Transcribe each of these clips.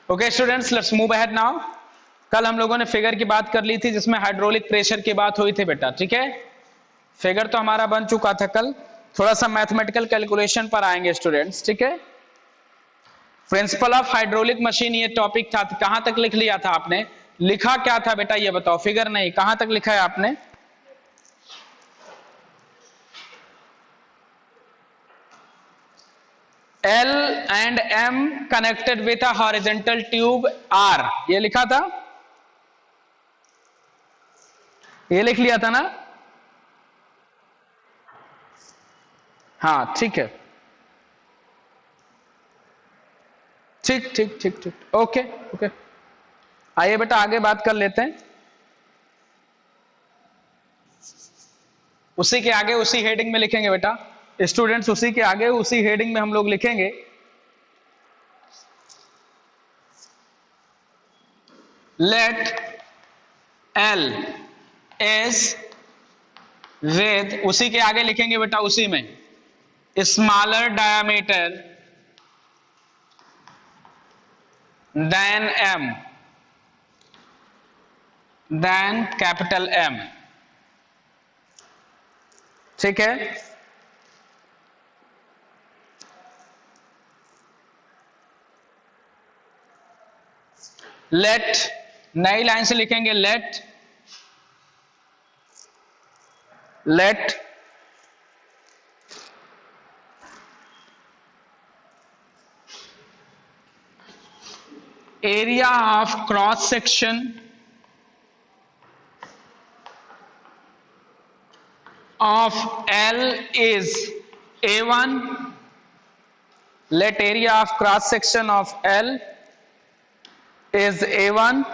Okay students, let's move ahead now. कल हम लोगों ने फिगर की बात कर ली थी जिसमें हाइड्रोलिक प्रेशर की बात हुई थी बेटा, ठीक है। फिगर तो हमारा बन चुका था कल। थोड़ा सा मैथमेटिकल कैलकुलेशन पर आएंगे स्टूडेंट्स, ठीक है। प्रिंसिपल ऑफ हाइड्रोलिक मशीन ये टॉपिक था। कहां तक लिख लिया था आपने? लिखा क्या था बेटा ये बताओ, फिगर नहीं, कहां तक लिखा है आपने? L and M connected with a horizontal tube R, ये लिखा था, ये लिख लिया था ना? हाँ ठीक है, ठीक ठीक ठीक ठीक, ओके ओके। आइए बेटा आगे बात कर लेते हैं। उसी के आगे उसी हेडिंग में लिखेंगे बेटा स्टूडेंट्स, उसी के आगे उसी हेडिंग में हम लोग लिखेंगे लेट L is with, उसी के आगे लिखेंगे बेटा उसी में smaller diameter than M, than capital M, ठीक है। लेट, नई लाइन से लिखेंगे let area of cross section of L is A1, let area of cross section of L is A1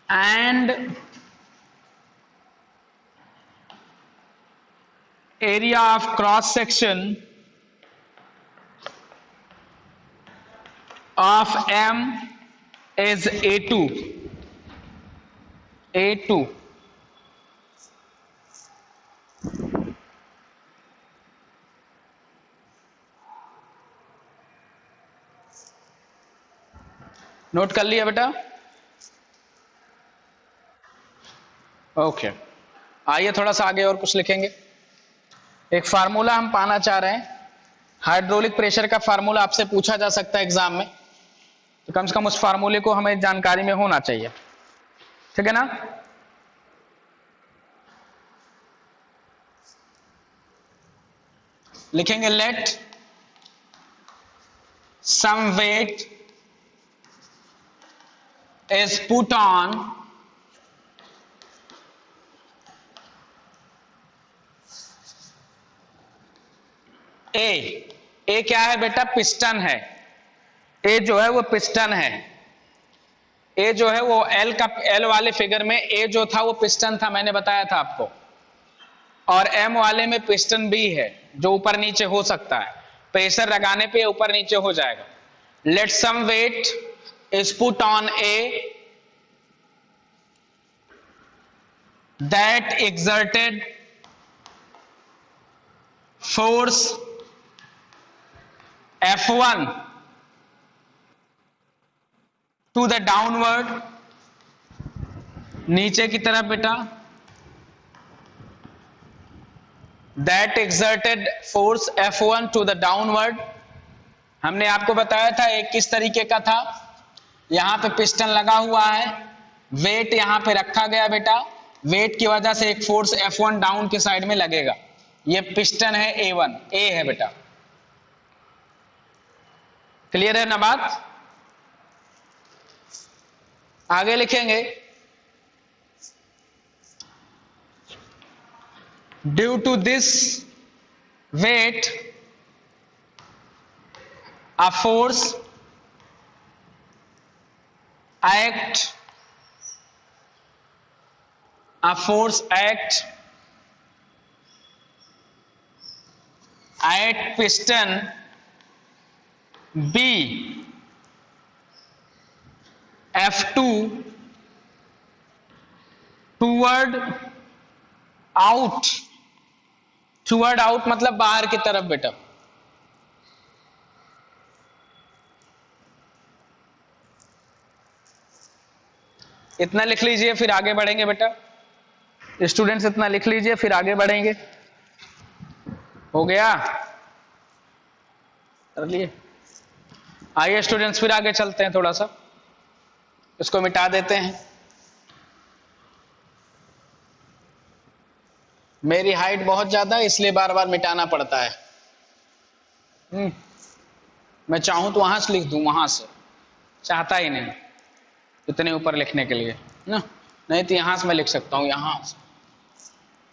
and area of cross section of M is A2, A2। Note कर लिया बेटा? Okay, आइए थोड़ा सा आगे और कुछ लिखेंगे। एक फार्मूला हम पाना चाह रहे हैं, हाइड्रोलिक प्रेशर का फार्मूला आपसे पूछा जा सकता है एग्जाम में, तो कम से कम उस फार्मूले को हमें जानकारी में होना चाहिए, ठीक है ना। लिखेंगे let some weight is put on a क्या है बेटा? पिस्टन है। ए जो है वो पिस्टन है। ए जो है वो एल वाले फिगर में ए जो था वो पिस्टन था, मैंने बताया था आपको। और एम वाले में पिस्टन भी है जो ऊपर नीचे हो सकता है, प्रेशर लगाने पे ऊपर नीचे हो जाएगा। Let some weight is put on A that exerted force F1 to the downward, नीचे की तरफ बेटा, that exerted force F1 to the downward। हमने आपको बताया था एक किस तरीके का था, यहां पे पिस्टन लगा हुआ है, वेट यहां पे रखा गया बेटा, वेट की वजह से एक फोर्स F1 डाउन के साइड में लगेगा। ये पिस्टन है A1, ए है बेटा, क्लियर है ना बात? आगे लिखेंगे due to this weight a force act at piston B F2 toward out toward out मतलब बाहर की तरफ बेटा। इतना लिख लीजिए फिर आगे बढ़ेंगे बेटा। स्टूडेंट्स इतना लिख लीजिए फिर आगे बढ़ेंगे। हो गया, कर लिए। आइए स्टूडेंट्स फिर आगे चलते हैं, थोड़ा सा इसको मिटा देते हैं। मेरी हाइट बहुत ज्यादा है इसलिए बार बार मिटाना पड़ता है। मैं चाहूं तो वहां से लिख दूं, वहां से चाहता ही नहीं इतने ऊपर लिखने के लिए ना, नहीं तो यहां से मैं लिख सकता हूं यहां से,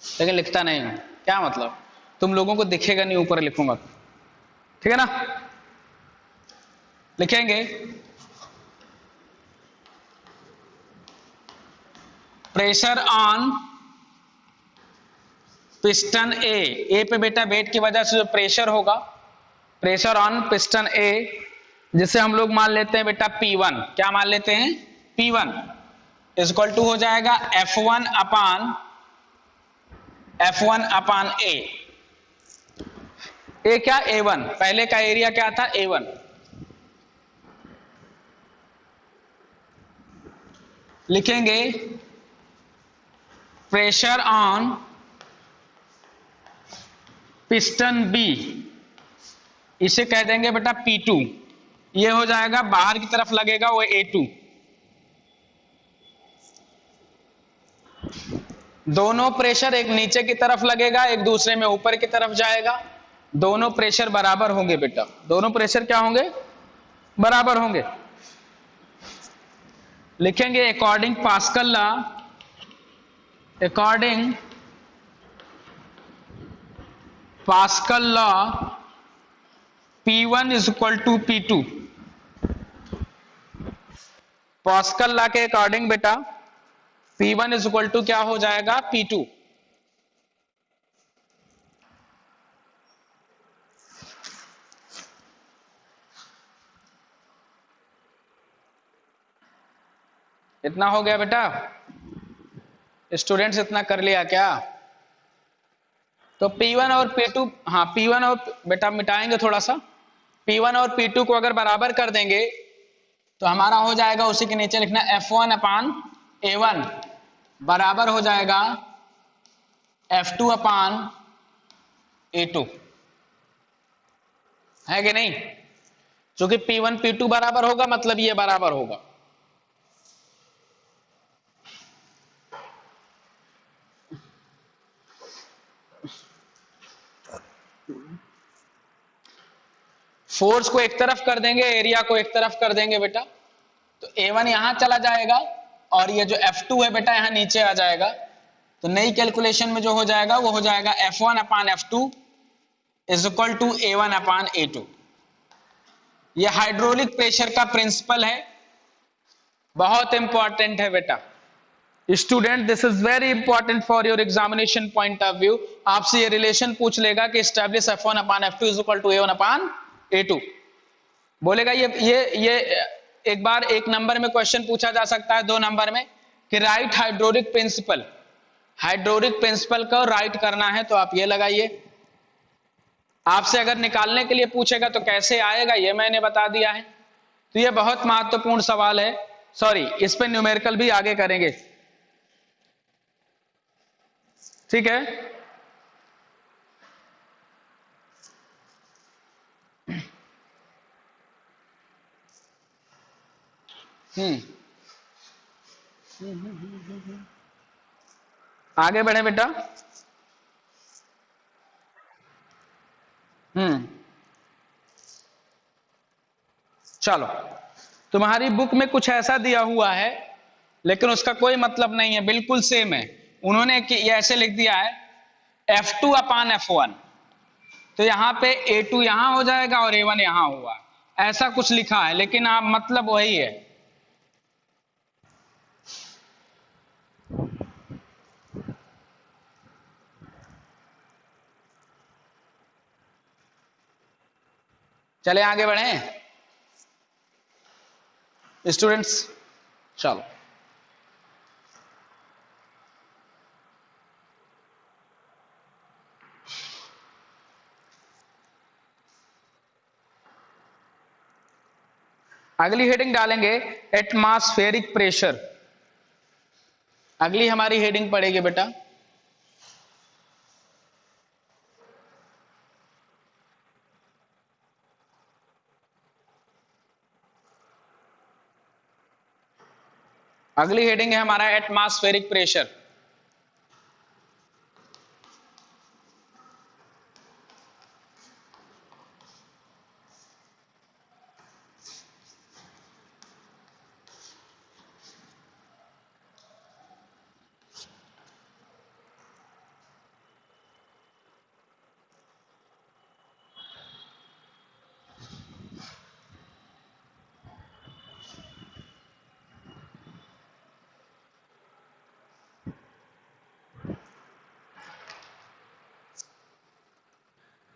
लेकिन लिखता नहीं हूं। क्या मतलब, तुम लोगों को दिखेगा नहीं ऊपर लिखूंगा तो, ठीक है ना। लिखेंगे प्रेशर ऑन पिस्टन ए पे बेटा वेट की वजह से जो प्रेशर होगा, प्रेशर ऑन पिस्टन ए, जिसे हम लोग मान लेते हैं बेटा P1। क्या मान लेते हैं? P1 इज इक्वल टू हो जाएगा F1 अपान ए। ए क्या? A1। पहले का एरिया क्या था? A1। लिखेंगे प्रेशर ऑन पिस्टन बी, इसे कह देंगे बेटा P2। ये हो जाएगा बाहर की तरफ लगेगा वो A2। दोनों प्रेशर एक नीचे की तरफ लगेगा, एक दूसरे में ऊपर की तरफ जाएगा। दोनों प्रेशर बराबर होंगे बेटा, दोनों प्रेशर क्या होंगे? बराबर होंगे। लिखेंगे according Pascal law, according Pascal law P1 is equal to P2। Pascal law के अकॉर्डिंग बेटा P1 इज इक्वल टू क्या हो जाएगा? P2। इतना हो गया बेटा। स्टूडेंट्स इतना कर लिया क्या? तो P1 और P2, हाँ P1 और बेटा मिटाएंगे थोड़ा सा। P1 और P2 को अगर बराबर कर देंगे तो हमारा हो जाएगा, उसी के नीचे लिखना F1 अपान A1 बराबर हो जाएगा F2 अपान A2। है कि नहीं? क्योंकि P1 P2 बराबर होगा मतलब ये बराबर होगा। फोर्स को एक तरफ कर देंगे, एरिया को एक तरफ कर देंगे बेटा, तो A1 यहां चला जाएगा और ये जो F2 है बेटा यहां नीचे आ जाएगा। तो नई कैलकुलेशन में जो हो जाएगा वो हो जाएगा F1 upon F2 is equal to A1 upon A2। ये हाइड्रोलिक प्रेशर का प्रिंसिपल है, बहुत इंपॉर्टेंट है बेटा। Student this is very important for your examination point of view. आपसे ये रिलेशन पूछ लेगा कि establish F1 upon F2 is equal to A1 upon A2 बोलेगा। ये एक बार एक नंबर में क्वेश्चन पूछा जा सकता है, 2 नंबर में, कि write hydraulic principle. Hydraulic principle को राइट करना है तो आप ये लगाइए। आपसे अगर निकालने के लिए पूछेगा तो कैसे आएगा ये मैंने बता दिया है। तो ये बहुत महत्वपूर्ण सवाल है। सॉरी, इस पे न्यूमेरिकल भी आगे करेंगे, ठीक है। आगे बढ़े बेटा। चलो, तुम्हारी बुक में कुछ ऐसा दिया हुआ है लेकिन उसका कोई मतलब नहीं है, बिल्कुल सेम है। उन्होंने ये ऐसे लिख दिया है F2 अपान F1, तो यहां पे A2 यहां हो जाएगा और A1 यहां हुआ, ऐसा कुछ लिखा है, लेकिन आप मतलब वही है। चले आगे बढ़े स्टूडेंट्स, चलो। अगली हेडिंग डालेंगे एटमॉस्फेरिक प्रेशर। अगली हमारी हेडिंग पड़ेगी बेटा अगली हेडिंग है हमारा एटमॉस्फेरिक प्रेशर।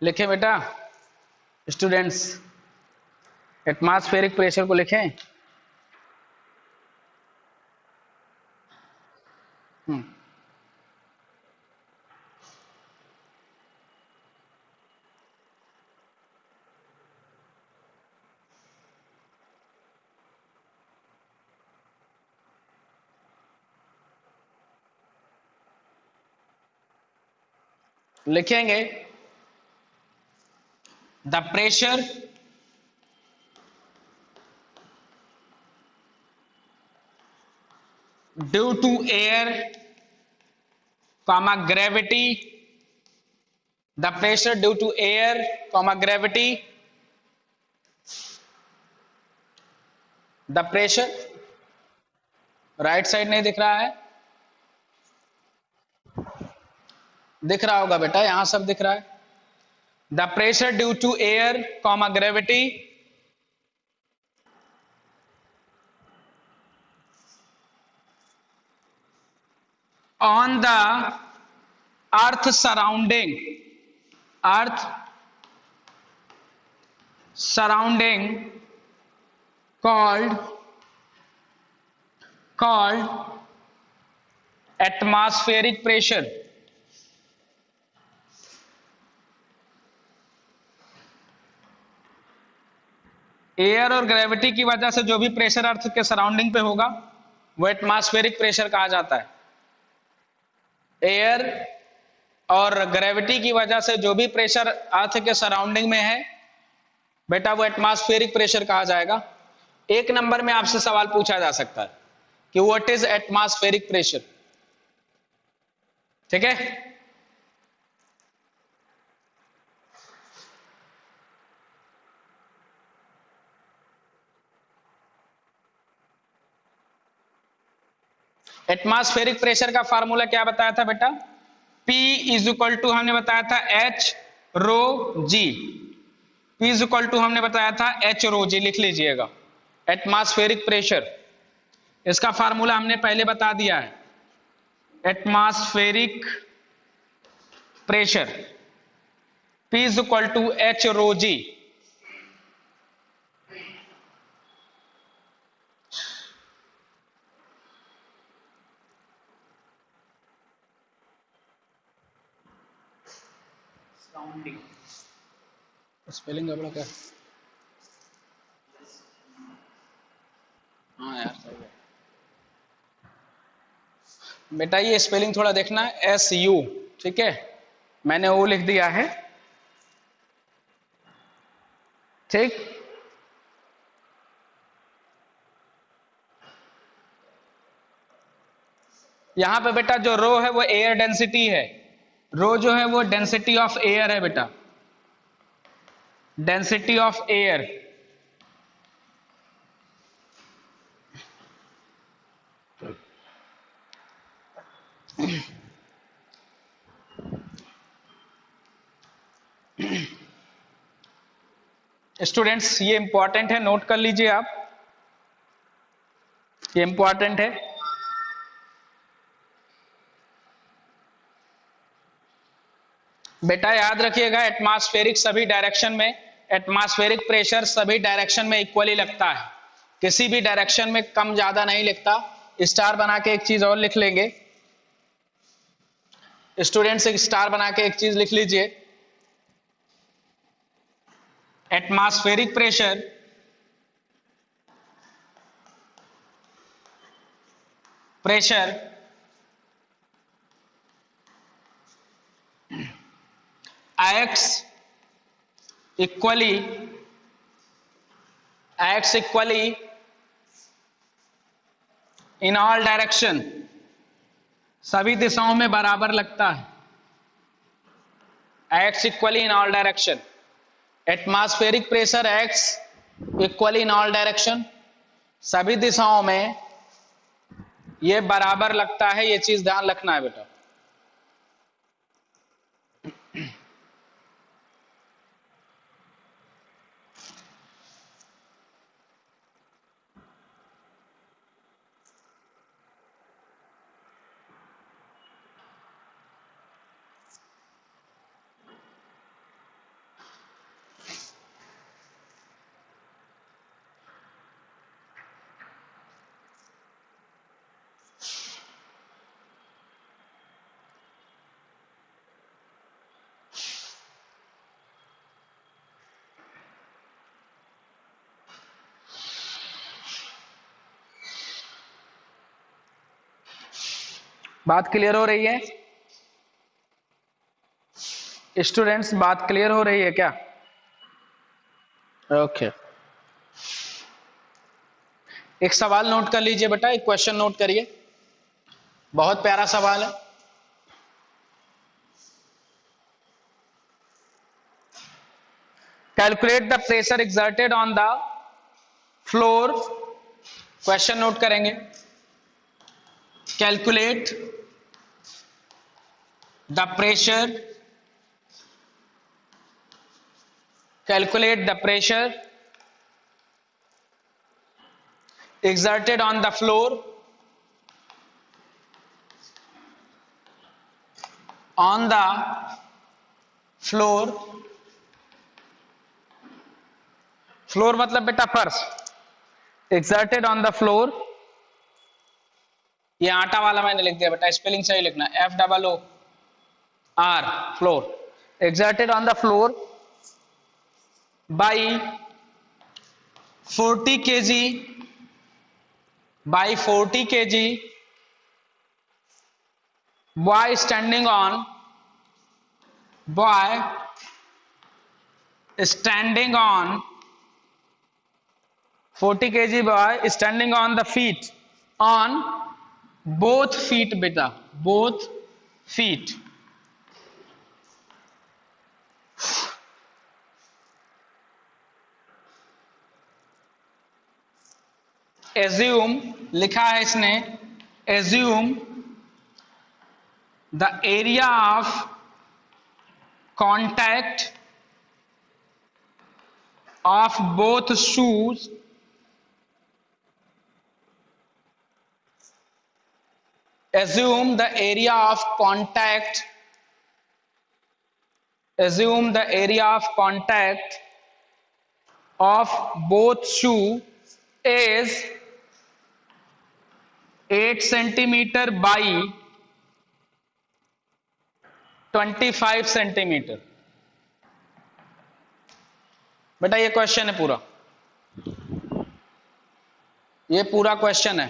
लिखें बेटा स्टूडेंट्स, एटमॉस्फेरिक प्रेशर को लिखें। लिखेंगे the pressure due to air comma gravity, the pressure due to air comma gravity, the pressure, right side नहीं दिख रहा है, दिख रहा होगा बेटा, यहां सब दिख रहा है। The pressure due to air comma gravity on the earth surrounding called atmospheric pressure। Air और ग्रेविटी की वजह से जो भी प्रेशर अर्थ के सराउंडिंग पे होगा वो एटमॉस्फेरिक प्रेशर कहा जाता है। एयर और ग्रेविटी की वजह से जो भी प्रेशर अर्थ के सराउंडिंग में है बेटा वो एटमॉस्फेरिक प्रेशर कहा जाएगा। एक नंबर में आपसे सवाल पूछा जा सकता है कि व्हाट इज एटमॉस्फेरिक प्रेशर, ठीक है। एटमॉस्फेरिक प्रेशर का फार्मूला क्या बताया था बेटा, P इज इक्वल टू हमने बताया था H rho g, P is equal to हमने बताया था H रो जी, लिख लीजिएगा। एटमॉस्फेरिक प्रेशर इसका फार्मूला हमने पहले बता दिया है। Atmospheric pressure P is equal to H rho g. Spelling गड़बड़ क्या, हाँ यार सही है बेटा, ये स्पेलिंग थोड़ा देखना है, SU, ठीक है, मैंने O लिख दिया है, ठीक। यहां पे बेटा जो रो है वो एयर डेंसिटी है, रो जो है वो डेंसिटी ऑफ एयर है बेटा, डेंसिटी ऑफ एयर। स्टूडेंट्स ये इंपॉर्टेंट है, नोट कर लीजिए आप, ये इंपॉर्टेंट है। बेटा याद रखिएगा एटमॉस्फेरिक सभी डायरेक्शन में, एटमॉस्फेरिक प्रेशर सभी डायरेक्शन में इक्वली लगता है, किसी भी डायरेक्शन में कम ज्यादा नहीं लिखता। स्टार बना के एक चीज और लिख लेंगे स्टूडेंट्स, एक स्टार बना के एक चीज लिख लीजिए, atmospheric pressure pressure x equally in all direction, सभी दिशाओं में बराबर लगता है। X equally in all direction, atmospheric pressure x equally in all direction, सभी दिशाओं में ये बराबर लगता है। ये चीज ध्यान रखना है बेटा। बात क्लियर हो रही है स्टूडेंट्स? बात क्लियर हो रही है क्या? ओके। एक सवाल नोट कर लीजिए बेटा, एक क्वेश्चन नोट करिए, बहुत प्यारा सवाल है। Calculate the pressure exerted on the floor, question note करेंगे। Calculate the pressure, calculate the pressure exerted on the floor floor मतलब बेटा फर्श, exerted on the floor, ये आटा वाला मैंने लिख दिया बेटा, स्पेलिंग सही लिखना, FOOR, floor, exerted on the floor by 40 kg boy standing on 40 kg boy standing on the feet, on both feet beta, both feet, assume, लिखा है इसने, assume the area of contact of both shoes assume the area of contact of both shoe is 8 centimeter by 25 centimetre. बेटा ये question है पूरा, ये पूरा question है,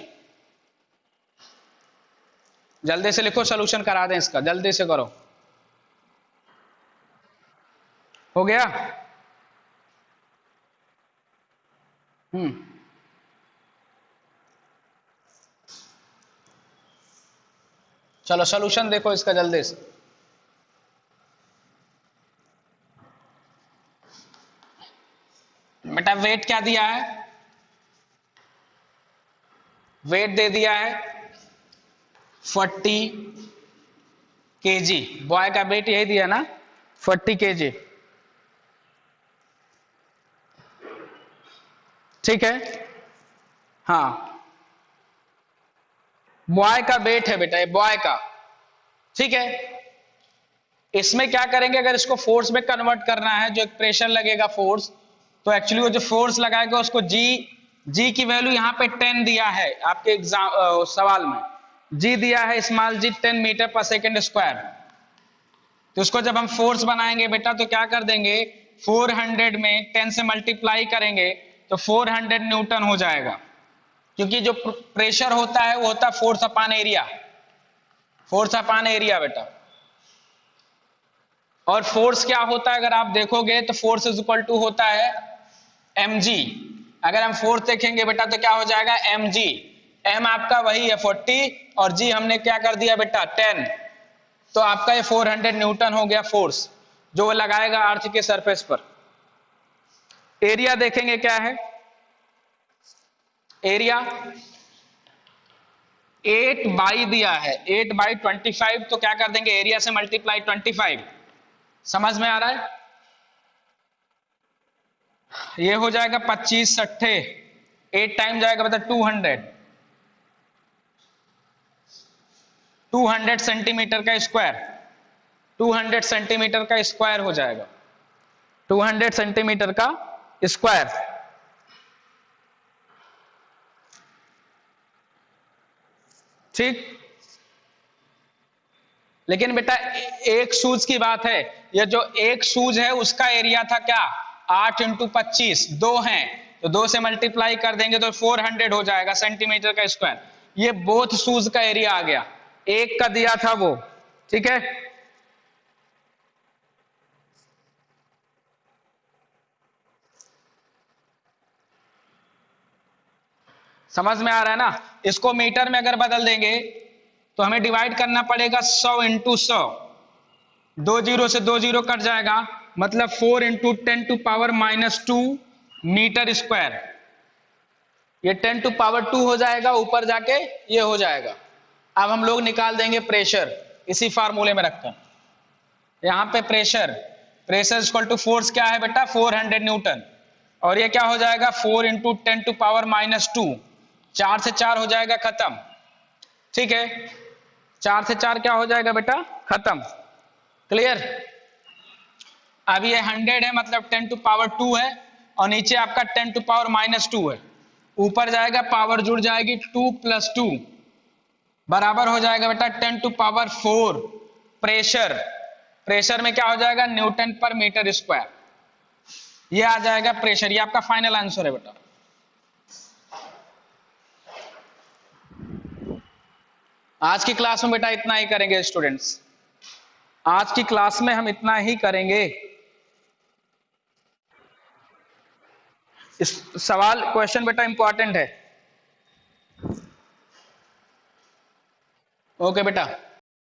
जल्दी से लिखो, सॉल्यूशन करा दें इसका, जल्दी से करो। हो गया? चलो सॉल्यूशन देखो इसका जल्दी से। बेटा वेट क्या दिया है? वेट दे दिया है 40 kg, बॉय का वेट यही दिया ना, 40 kg, ठीक है? हाँ, बॉय का वेट है बेटा, ये बॉय का, ठीक है? इसमें क्या करेंगे, अगर इसको फोर्स में कन्वर्ट करना है, जो एक प्रेशर लगेगा फोर्स, तो एक्चुअली वो जो फोर्स लगाएगा उसको जी की वैल्यू यहाँ पे 10 दिया है आपके एग्जाम सवाल में, जी दिया है स्मॉल जी 10 मीटर पर सेकेंड स्क्वायर। तो उसको जब हम फोर्स बनाएंगे बेटा तो क्या कर देंगे, 400 में 10 से मल्टीप्लाई करेंगे तो 400 न्यूटन हो जाएगा, क्योंकि जो प्रेशर होता है वो होता है force upon area, force upon area बेटा। और फोर्स क्या होता है अगर आप देखोगे तो फोर्स इज इक्वल टू होता है mg। अगर हम फोर्स देखेंगे बेटा तो क्या हो जाएगा mg, m आपका वही है 40 और g हमने क्या कर दिया बेटा 10, तो आपका ये 400 न्यूटन हो गया फोर्स जो वो लगाएगा अर्थ के सरफेस पर। एरिया देखेंगे क्या है, एरिया 8 बाई दिया है, 8 बाई 25, तो क्या कर देंगे एरिया से मल्टीप्लाई 25। समझ में आ रहा है, ये हो जाएगा 25 सट्ठे 8 टाइम जाएगा बता 200 सेंटीमीटर का स्क्वायर, 200 सेंटीमीटर का स्क्वायर हो जाएगा, 200 सेंटीमीटर का स्क्वायर। ठीक, लेकिन बेटा एक शूज की बात है, ये जो एक शूज है उसका एरिया था क्या 8 इंटू 25, 2 हैं तो 2 से मल्टीप्लाई कर देंगे तो 400 हो जाएगा सेंटीमीटर का स्क्वायर। ये बोथ शूज का एरिया आ गया, एक का दिया था वो। ठीक है, समझ में आ रहा है ना। इसको मीटर में अगर बदल देंगे तो हमें डिवाइड करना पड़ेगा 100 इंटू 100, 2 जीरो से 2 जीरो कट जाएगा, मतलब 4 into 10 to power -2 metre square. ये 10 टू पावर 2 हो जाएगा, ऊपर जाके ये हो जाएगा। अब हम लोग निकाल देंगे प्रेशर इसी फार्मूले में रखकर। यहां पे pressure, pressure equal to force क्या है बेटा 400 न्यूटन, और ये क्या हो जाएगा 4 इंटू 10 टू पावर -2, 4 से 4 हो जाएगा खत्म। ठीक है, 4 से 4 क्या हो जाएगा बेटा खत्म। क्लियर, अब ये 100 है मतलब 10 टू पावर 2 है, और नीचे आपका 10 टू पावर -2 है, ऊपर जाएगा पावर जुड़ जाएगी 2 + 2 बराबर हो जाएगा बेटा 10 टू पावर 4 प्रेशर। प्रेशर में क्या हो जाएगा न्यूटन पर मीटर स्क्वायर, ये आ जाएगा प्रेशर। ये आपका फाइनल आंसर है बेटा। आज की क्लास में बेटा इतना ही करेंगे स्टूडेंट्स, आज की क्लास में हम इतना ही करेंगे। इस सवाल क्वेश्चन बेटा इंपॉर्टेंट है। ओके बेटा।